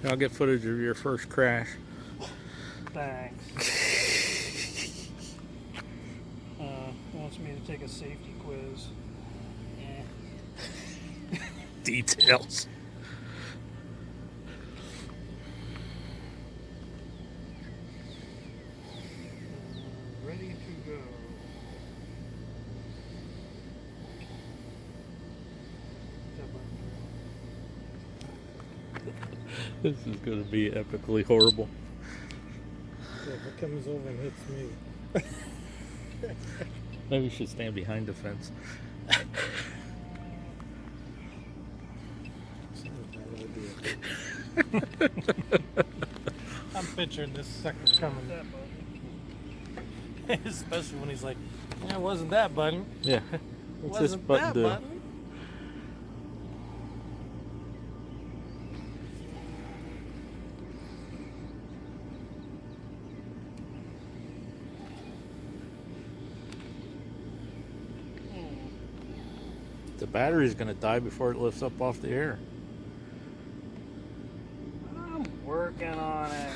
I'll get footage of your first crash. Thanks. Wants me to take a safety quiz. Details. Ready to go. This is going to be epically horrible. So if it comes over and hits me. Maybe we should stand behind the fence. I'm picturing this sucker coming. Especially when he's like, yeah, it wasn't that button. Yeah. What's this button do? The battery's going to die before it lifts up off the air. I'm working on it.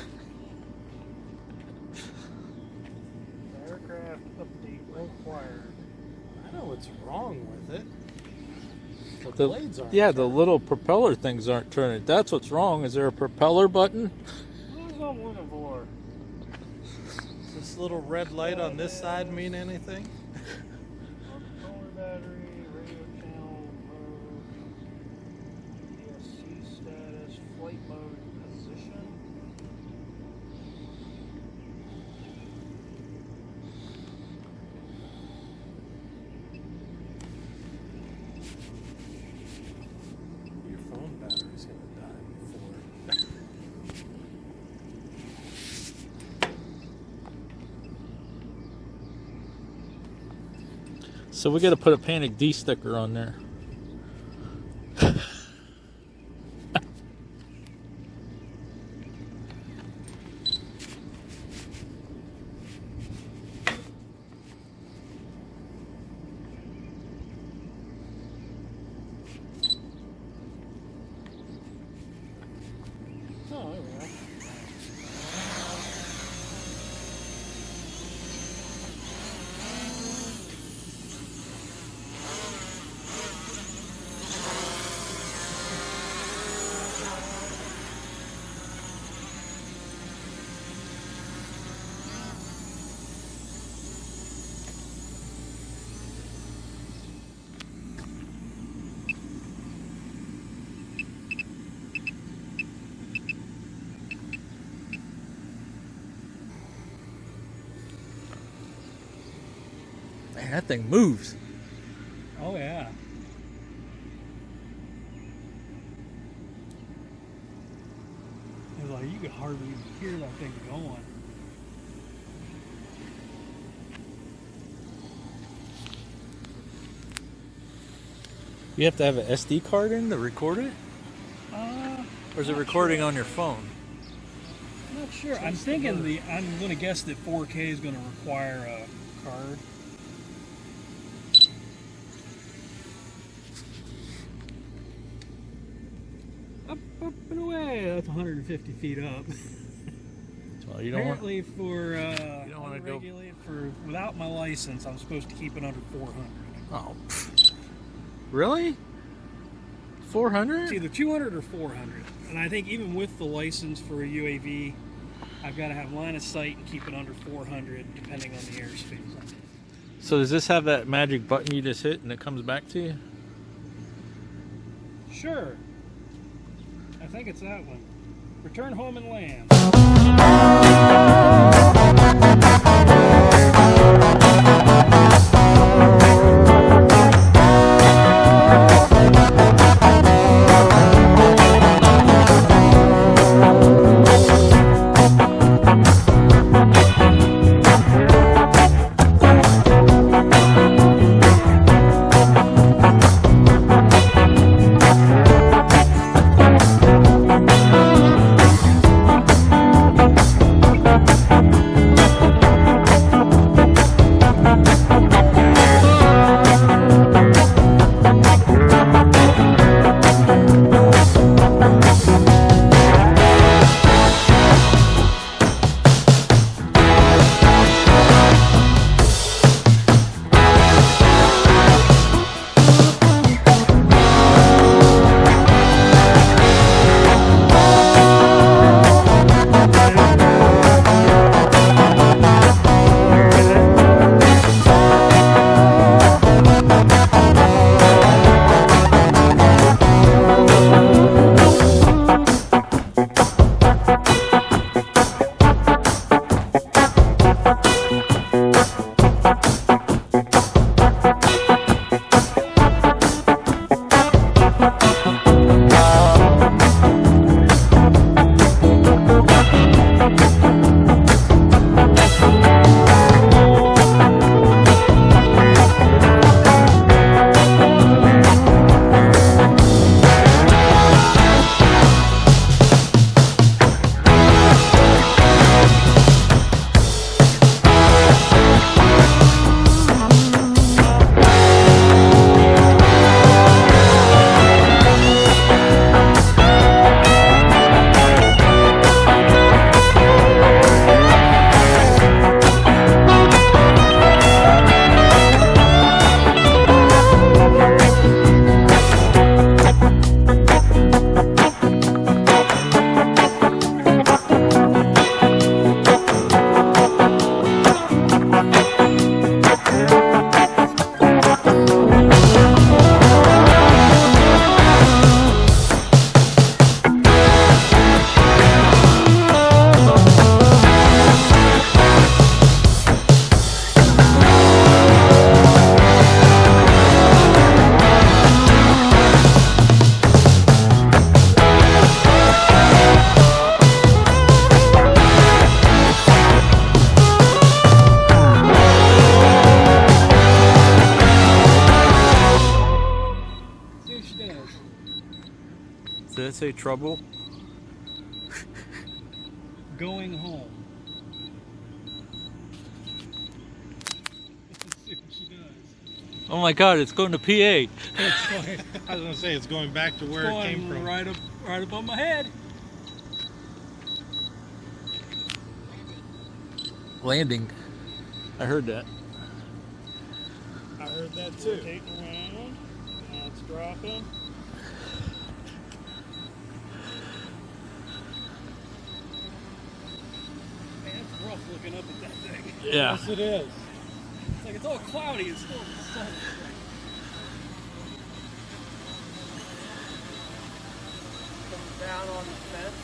Aircraft update required. I know what's wrong with it. The blades aren't Yeah, turning. the little propeller things aren't turning. That's what's wrong. Is there a propeller button? What was I looking for? Does this little red light on this side mean anything? Controller battery, radio channel mode, ESC status, flight mode position. Your phone battery's gonna die before. So we got to put a Panic D sticker on there. Oh, there we go. Man, that thing moves. Oh, yeah. It's like you could hardly even hear that thing going. You have to have an SD card in to record it? Or is it recording on your phone? I'm not sure. I'm thinking I'm going to guess that 4K is going to require a card. Up and away. That's 150 feet up. Well, you don't Apparently, for don't wanna go- without my license, I'm supposed to keep it under 400. Oh, really? 400? It's either 200 or 400. And I think even with the license for a UAV, I've got to have line of sight and keep it under 400, depending on the airspace. So does this have that magic button you just hit and it comes back to you? Sure. I think it's that one. Return home and land. Did it say trouble? Going home. Let's see what she does. Oh my God, it's going to PA. I was gonna say it's going back to where it Going came from. right above my head. Landing. I heard that. I heard that too. Rotating around. Now it's dropping. Man, it's rough looking up at that thing. Yeah. Yes, it is. It's like it's all cloudy and still the sun. Coming down on the fence.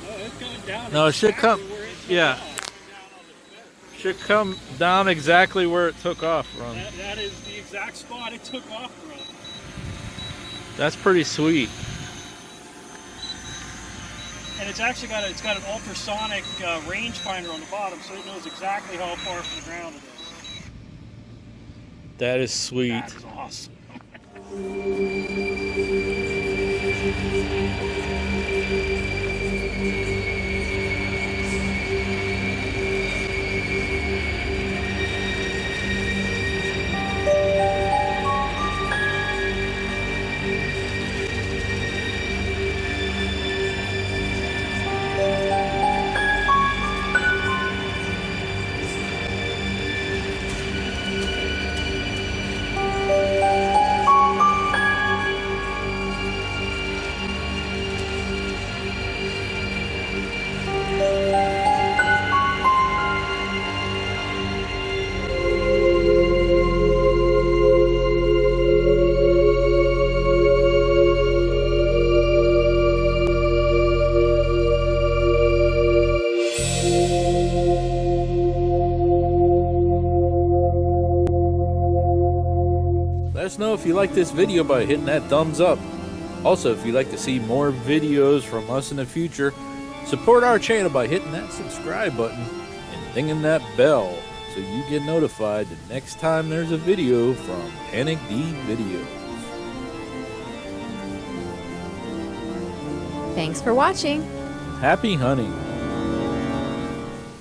No, it's coming down. No, it should exactly come- where it took yeah. off. Should come down exactly where it took off from. That is the exact spot it took off from. That's pretty sweet. And it's actually got an ultrasonic rangefinder on the bottom, so it knows exactly how far from the ground it is. That is sweet. That is awesome. Let us know if you like this video by hitting that thumbs up. Also, if you'd like to see more videos from us in the future, support our channel by hitting that subscribe button and dinging that bell so you get notified the next time there's a video from Panic D Videos. Thanks for watching. Happy hunting!